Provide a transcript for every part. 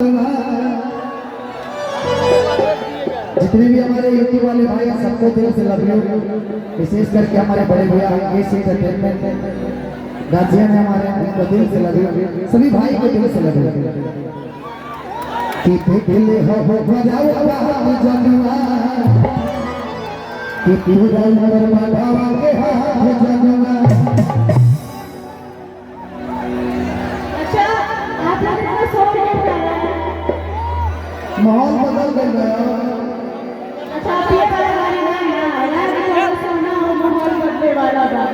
जितने भी हमारे यूट्यूब वाले भाई हैं सबको दिल से लव यू। विशेष करके हमारे बड़े भैया एंटरटेनमेंट गार्जियन है हमारे, उनको दिल से लव यू। सभी भाई को दिल से लव यू। कि दिल हो बजाओ जनुआ कि पूरा नगर माधवा के हाथ जनुआ। अच्छा आप लोग इतना शो क्यों कर रहे हैं? माहौल बदल गया। अच्छा आप ये वाला गाना ना यार थोड़ा सा ना हो माहौल बदलने वाला था।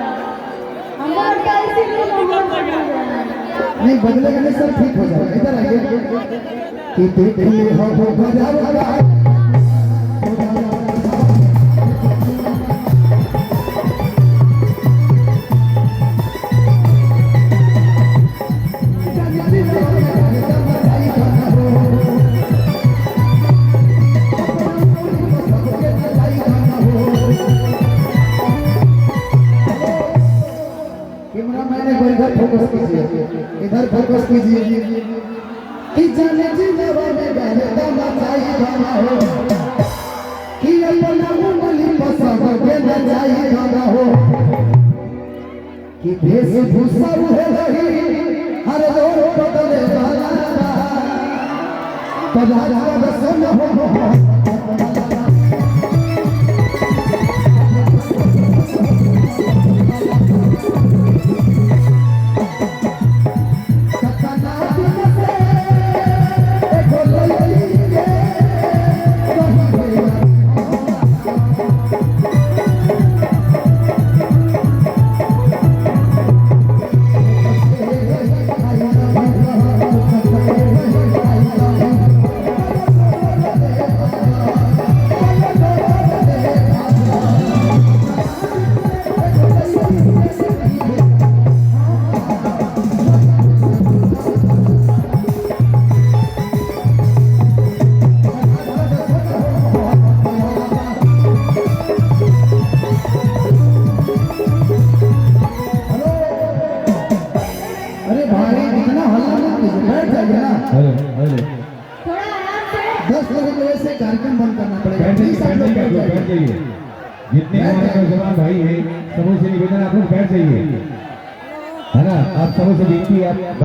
हमारा क्या इसीलिए माहौल बदल गया है। नहीं बदलेगा नहीं सब ठीक हो जाएगा। इधर आइए कि दिल हो बजाओ इधर फोकस कीजिए कि जाने जिंदवा में गाना मचाई गाना हो कि अपना उंगली पसंद के न जाई गाना हो कि भेष भूषा उहे रही हर रोड बदले वाला पदारा बसन हो। थोड़ा आराम से 10 लोगों को ऐसे कार्यक्रम बंद करना पड़ेगा। बैठ जाइए। जितने हमारे नौजवान भाई हैं सबों से निवेदन आप लोग बैठ जाइए, है ना। आप सबों से विनती है आप